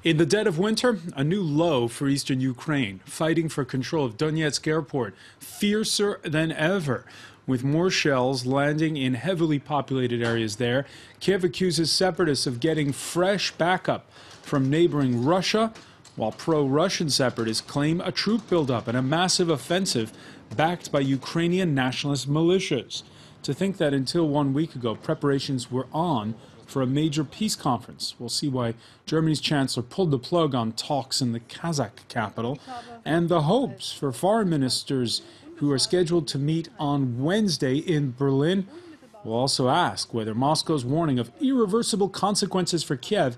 In the dead of winter, a new low for eastern Ukraine, fighting for control of Donetsk airport, fiercer than ever. With more shells landing in heavily populated areas there, Kiev accuses separatists of getting fresh backup from neighboring Russia, while pro-Russian separatists claim a troop buildup and a massive offensive backed by Ukrainian nationalist militias. To think that until 1 week ago, preparations were on for a major peace conference. We'll see why Germany's chancellor pulled the plug on talks in the Kazakh capital, and the hopes for foreign ministers who are scheduled to meet on Wednesday in Berlin. We'll also ask whether Moscow's warning of irreversible consequences for Kiev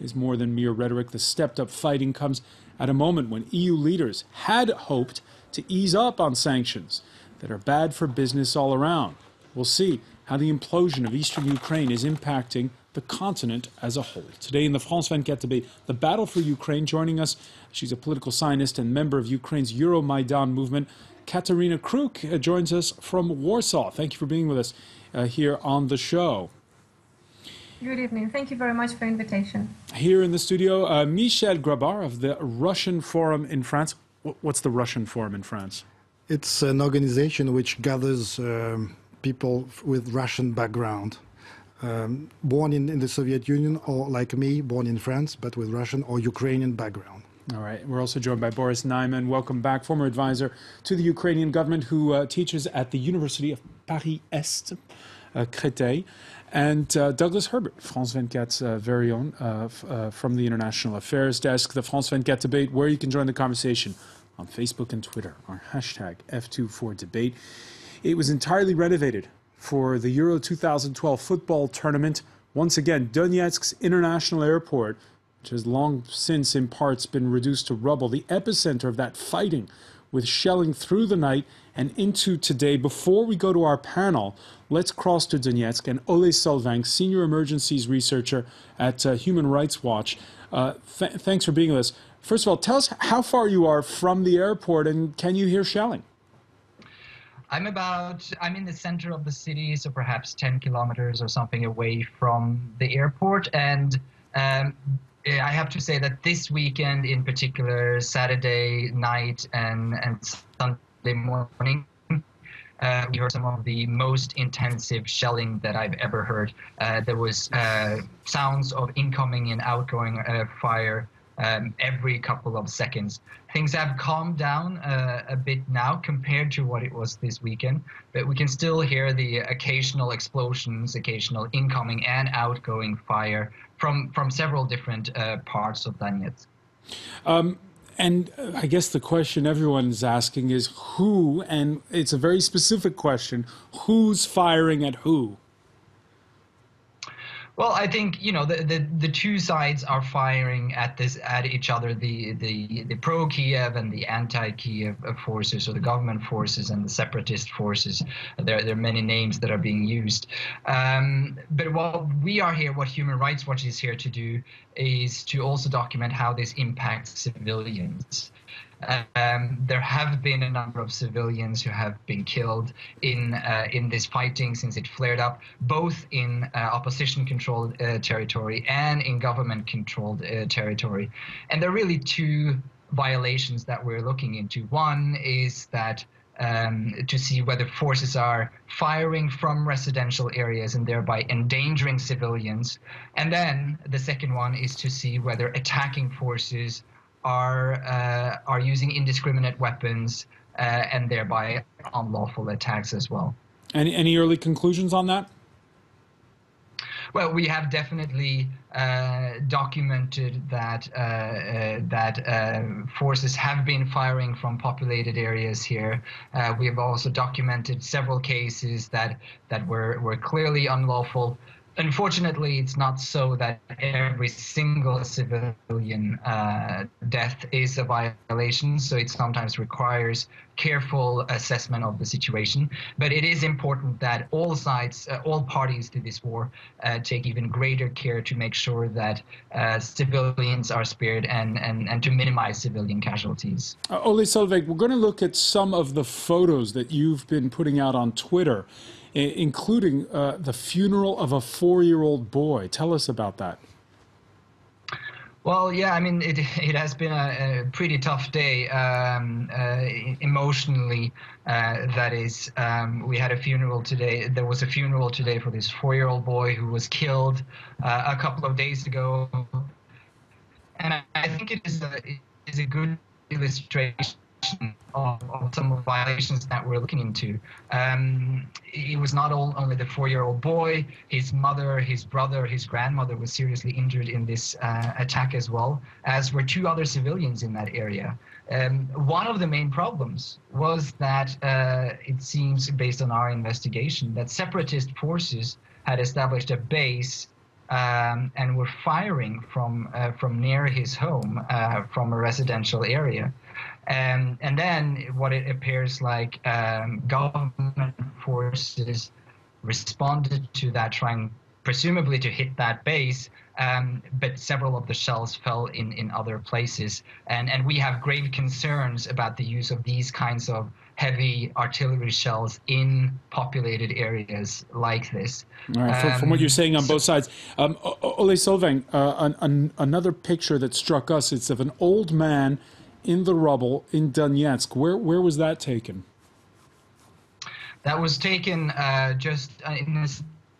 is more than mere rhetoric. The stepped-up fighting comes at a moment when EU leaders had hoped to ease up on sanctions that are bad for business all around. We'll see how the implosion of eastern Ukraine is impacting the continent as a whole. Today in the France 24 debate, the battle for Ukraine. Joining us, she's a political scientist and member of Ukraine's Euromaidan movement. Katarina Kruk joins us from Warsaw. Thank you for being with us here on the show. Good evening. Thank you very much for the invitation. Here in the studio, Michel Grabar of the Russian Forum in France. What's the Russian Forum in France? It's an organization which gathers people with Russian background, born in the Soviet Union, or like me, born in France, but with Russian or Ukrainian background. All right. We're also joined by Boris Naiman. Welcome back, former advisor to the Ukrainian government who teaches at the University of Paris-Est, Créteil. And Douglas Herbert, France 24's very own, from the International Affairs Desk, the France 24 debate, where you can join the conversation on Facebook and Twitter, our hashtag F24debate. It was entirely renovated for the Euro 2012 football tournament. Once again, Donetsk's international airport, which has long since in parts been reduced to rubble, the epicenter of that fighting with shelling through the night and into today. Before we go to our panel, let's cross to Donetsk and Ole Solvang, senior emergencies researcher at Human Rights Watch. Thanks for being with us. First of all, tell us how far you are from the airport and can you hear shelling? I'm in the center of the city, so perhaps 10 kilometers or something away from the airport. And I have to say that this weekend in particular, Saturday night and Sunday morning, we heard some of the most intensive shelling that I've ever heard. There was sounds of incoming and outgoing fire every couple of seconds. Things have calmed down a bit now compared to what it was this weekend, but we can still hear the occasional explosions, occasional incoming and outgoing fire from several different parts of Donetsk. And I guess the question everyone's asking is who, and it's a very specific question, who's firing at who? Well, I think, you know, the two sides are firing at each other, the pro-Kiev and the anti-Kiev forces, or the government forces and the separatist forces. There are many names that are being used. But what we are here, what Human Rights Watch is here to do, is to also document how this impacts civilians. There have been a number of civilians who have been killed in this fighting since it flared up, both in opposition-controlled territory and in government-controlled territory. And there are really two violations that we're looking into. One is that to see whether forces are firing from residential areas and thereby endangering civilians. And then the second one is to see whether attacking forces are using indiscriminate weapons and thereby unlawful attacks as well. Any early conclusions on that? Well, we have definitely documented that forces have been firing from populated areas here. We have also documented several cases that were clearly unlawful. Unfortunately, it's not so that every single civilian death is a violation, so it sometimes requires careful assessment of the situation. But it is important that all sides, all parties to this war, take even greater care to make sure that civilians are spared and to minimize civilian casualties. Ole Solveig, we're going to look at some of the photos that you've been putting out on Twitter, including the funeral of a 4-year-old boy. Tell us about that. Well, yeah, I mean, it has been a pretty tough day emotionally. That is, we had a funeral today. There was a funeral today for this 4-year-old boy who was killed a couple of days ago, and I think it is a good illustration of some of the violations that we're looking into. It was not only the 4-year-old boy, his mother, his brother, his grandmother was seriously injured in this attack as well, as were 2 other civilians in that area. One of the main problems was that it seems, based on our investigation, that separatist forces had established a base and were firing from near his home, from a residential area. And then what it appears like government forces responded to that, trying presumably to hit that base, but several of the shells fell in other places. And we have grave concerns about the use of these kinds of heavy artillery shells in populated areas like this. All right, from what you're saying on both sides, Ole Solvang, another picture that struck us, it's of an old man in the rubble in Donetsk. Where was that taken? That was taken just in a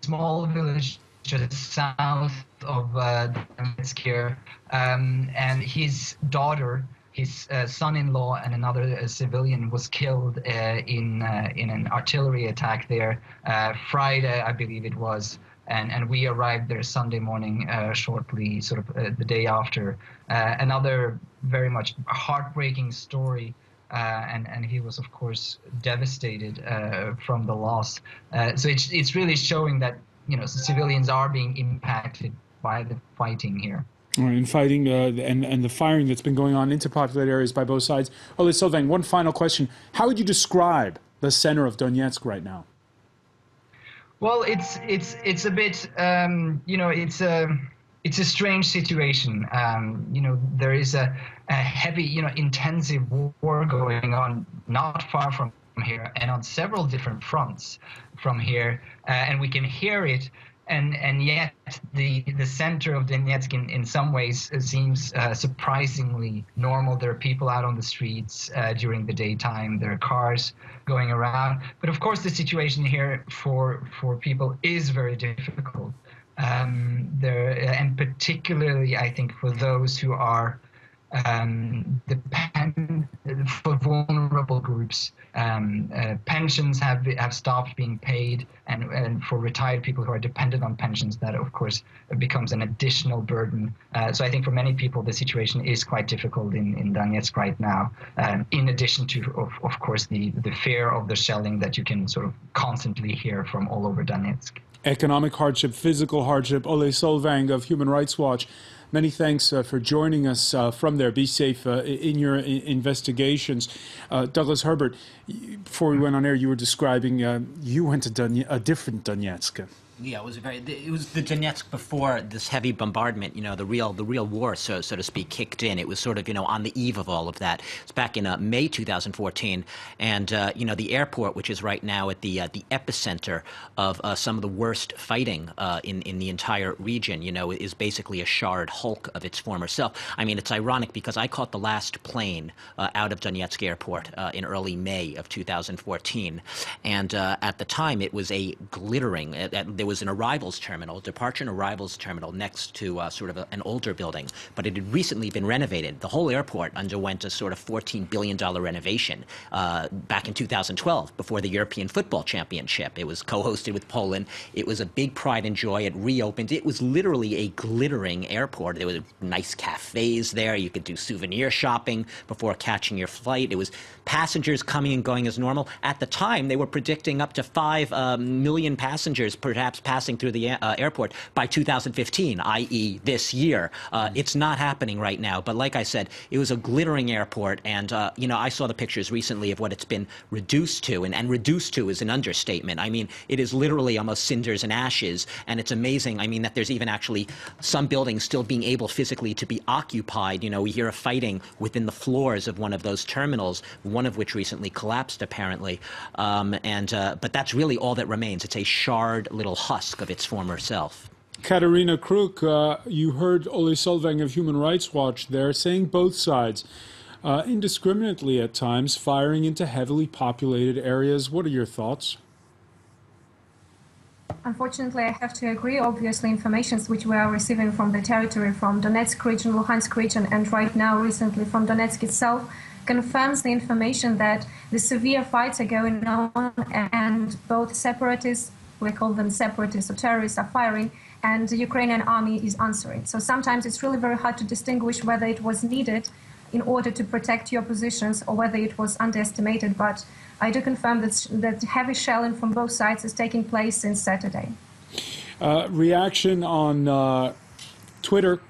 small village just south of Donetsk here, and his daughter, his son-in-law, and another civilian was killed in an artillery attack there Friday, I believe it was. And we arrived there Sunday morning, shortly, sort of the day after. Another very much heartbreaking story, and he was, of course, devastated from the loss. So it's really showing that, you know, civilians are being impacted by the fighting here. And fighting and the firing that's been going on into populated areas by both sides. Ole Solvang, one final question. How would you describe the center of Donetsk right now? Well, it's a bit, you know, it's a strange situation. You know, there is a heavy, you know, intensive war going on not far from here and on several different fronts from here, and we can hear it. And yet the center of Donetsk in some ways seems surprisingly normal. There are people out on the streets during the daytime. There are cars going around. But of course, the situation here for people is very difficult. And particularly, I think, for those who are for vulnerable groups. Pensions have stopped being paid, and for retired people who are dependent on pensions, that of course becomes an additional burden. So I think for many people the situation is quite difficult in Donetsk right now, in addition to of course the fear of the shelling that you can sort of constantly hear from all over Donetsk. Economic hardship, physical hardship. Ole Solvang of Human Rights Watch, many thanks for joining us from there. Be safe in your investigations. Douglas Herbert, before we went on air, you were describing you went to a different Donetsk. Yeah, it was the Donetsk before this heavy bombardment, you know, the real war, so to speak, kicked in. It was sort of, you know, on the eve of all of that. It's back in May 2014, and you know, the airport, which is right now at the epicenter of some of the worst fighting in the entire region, you know, is basically a charred hulk of its former self. I mean, it's ironic because I caught the last plane out of Donetsk airport in early May of 2014, and at the time it was a glittering. There was an arrivals terminal, departure and arrivals terminal next to sort of an older building, but it had recently been renovated. The whole airport underwent a sort of $14 billion renovation back in 2012 before the European Football Championship. It was co-hosted with Poland. It was a big pride and joy. It reopened. It was literally a glittering airport. There were nice cafes there. You could do souvenir shopping before catching your flight. It was passengers coming and going as normal. At the time, they were predicting up to 5 million passengers perhaps passing through the airport by 2015, i.e. this year. It's not happening right now, but like I said, it was a glittering airport, and you know, I saw the pictures recently of what it's been reduced to, and reduced to is an understatement. I mean, it is literally almost cinders and ashes, and it's amazing, I mean, that there's even actually some buildings still being able physically to be occupied. You know, we hear of fighting within the floors of one of those terminals, one of which recently collapsed, apparently, but that's really all that remains. It's a charred little husk of its former self. Katarina Kruk, you heard Ole Solvang of Human Rights Watch there saying both sides indiscriminately at times firing into heavily populated areas. What are your thoughts? Unfortunately, I have to agree. Obviously, information which we are receiving from the territory, from Donetsk region, Luhansk region, and right now recently from Donetsk itself, confirms the information that the severe fights are going on and both separatists, we call them separatists or terrorists, are firing and the Ukrainian army is answering. So sometimes it's really very hard to distinguish whether it was needed in order to protect your positions or whether it was underestimated. But I do confirm that heavy shelling from both sides is taking place since Saturday. Reaction on Twitter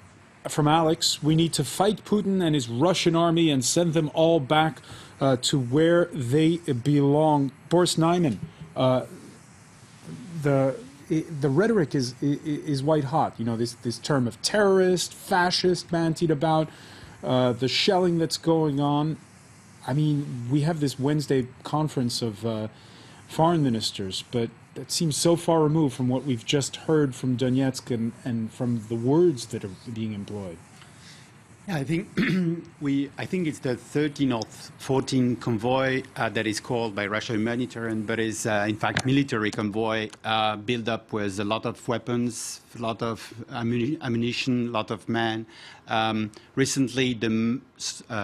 from Alex: we need to fight Putin and his Russian army and send them all back to where they belong. Boris Nyman, the rhetoric is white hot. You know, this term of terrorist, fascist bandied about, the shelling that's going on. I mean, we have this Wednesday conference of foreign ministers, but it seems so far removed from what we've just heard from Donetsk and from the words that are being employed. Yeah, I think I think it's the 13 or 14 convoy that is called by Russia humanitarian, but is in fact military convoy built up with a lot of weapons, a lot of ammunition, a lot of men. Recently, the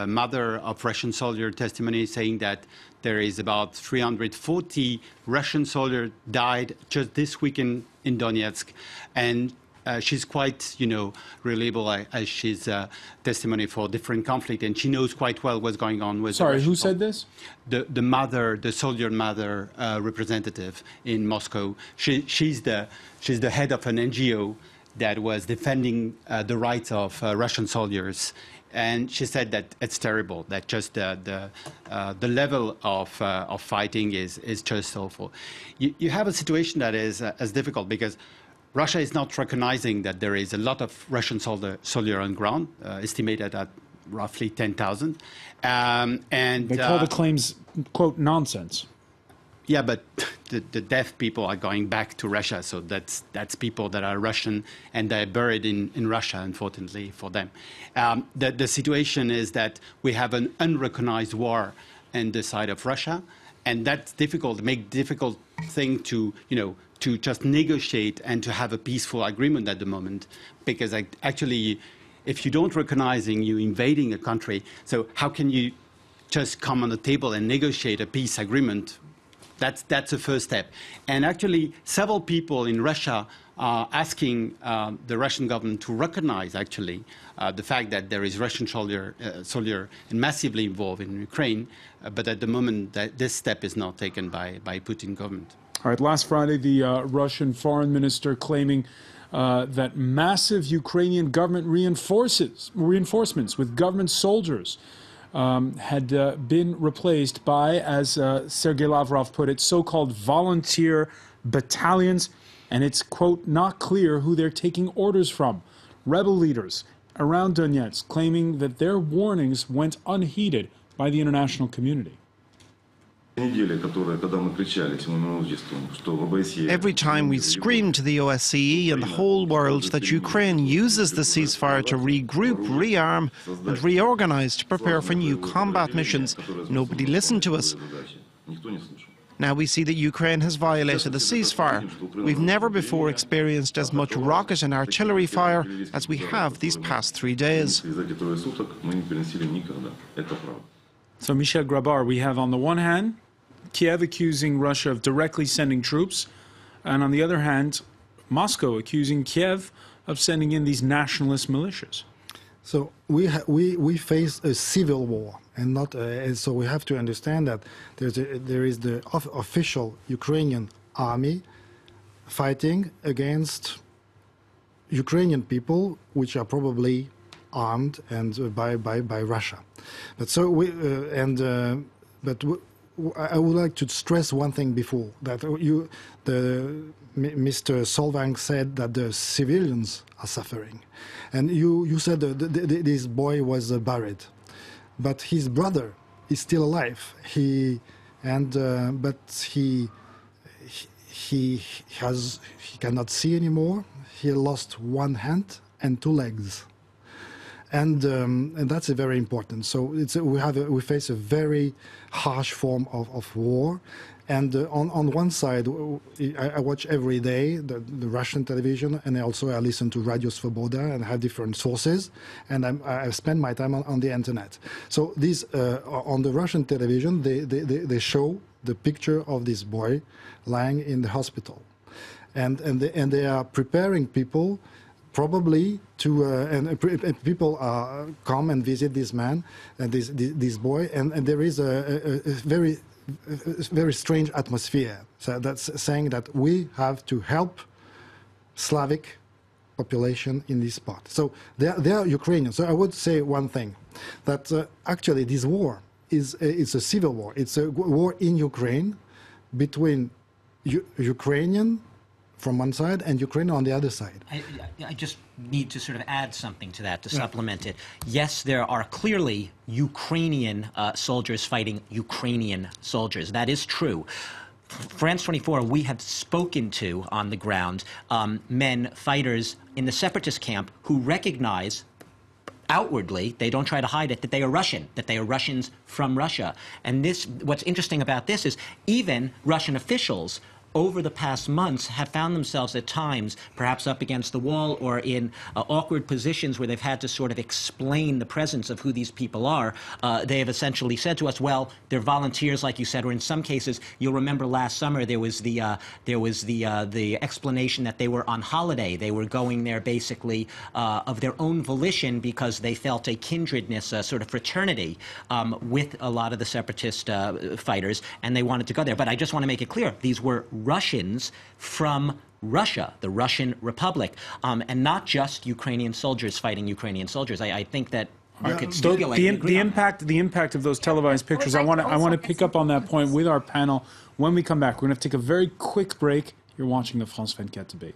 mother of Russian soldier testimony saying that there is about 340 Russian soldiers died just this weekend in Donetsk, and she's quite, reliable as she's testimony for different conflict, and she knows quite well what's going on with. Sorry, who said this? The mother, the soldier mother representative in Moscow. She's the head of an NGO that was defending the rights of Russian soldiers. And she said that it's terrible, that just the level of fighting is just awful. You have a situation that is as difficult because Russia is not recognizing that there is a lot of Russian soldier on ground, estimated at roughly 10,000. And they call the claims, quote, nonsense. Yeah, but the deaf people are going back to Russia, so that's people that are Russian and they're buried in Russia, unfortunately for them. The situation is that we have an unrecognized war on the side of Russia, and that's difficult, difficult thing to just negotiate and to have a peaceful agreement at the moment, because actually, if you don't recognizing you invading a country, so how can you just come on the table and negotiate a peace agreement? That's the first step. And actually, several people in Russia are asking the Russian government to recognize, actually, the fact that there is Russian soldier and massively involved in Ukraine. But at the moment, this step is not taken by Putin government. All right, last Friday, the Russian foreign minister claiming that massive Ukrainian government reinforcements with government soldiers had been replaced by, as Sergei Lavrov put it, so-called volunteer battalions, and it's, quote, not clear who they're taking orders from. Rebel leaders around Donetsk claiming that their warnings went unheeded by the international community. Every time we scream to the OSCE and the whole world that Ukraine uses the ceasefire to regroup, rearm and reorganize to prepare for new combat missions, nobody listened to us. Now we see that Ukraine has violated the ceasefire. We've never before experienced as much rocket and artillery fire as we have these past 3 days. So, Michel Grabar, we have on the one hand Kiev accusing Russia of directly sending troops, and on the other hand, Moscow accusing Kiev of sending in these nationalist militias. So we face a civil war, and not. And so we have to understand that there is the official Ukrainian army fighting against Ukrainian people, which are probably armed and by Russia. But so I would like to stress one thing before that Mr. Solvang said that the civilians are suffering, and you said this boy was buried, but his brother is still alive. He he cannot see anymore. He lost one hand and two legs, and that's very important. So we face a very harsh form of war. And on one side, I watch every day the Russian television, and also I listen to Radio Svoboda and have different sources, and I spend my time on the internet. So these on the Russian television, they show the picture of this boy lying in the hospital, and they are preparing people probably to and people come and visit this man and this boy, and there is a very strange atmosphere. So that's saying that we have to help Slavic population in this part. So they are Ukrainians. So I would say one thing, that actually this war is a civil war. It's a war in Ukraine between Ukrainian from one side and Ukraine on the other side. I just need to sort of add something to that to supplement it. Yes, there are clearly Ukrainian soldiers fighting Ukrainian soldiers. That is true. France 24, we have spoken to on the ground men, fighters in the separatist camp who recognize outwardly, they don't try to hide it, that they are Russian, that they are Russians from Russia. And this, what's interesting about this is even Russian officials over the past months have found themselves at times perhaps up against the wall or in awkward positions where they've had to sort of explain the presence of who these people are. They have essentially said to us, well, they're volunteers, like you said, or in some cases, you'll remember last summer there was the explanation that they were on holiday. They were going there basically of their own volition because they felt a kindredness, a sort of fraternity with a lot of the separatist fighters, and they wanted to go there. But I just want to make it clear, these were Russians from Russia, the Russian Republic, and not just Ukrainian soldiers fighting Ukrainian soldiers. I think that you could stipulate the impact of those televised pictures. I want to pick up on that point with our panel when we come back. We're going to have to take a very quick break. You're watching the France 24 debate.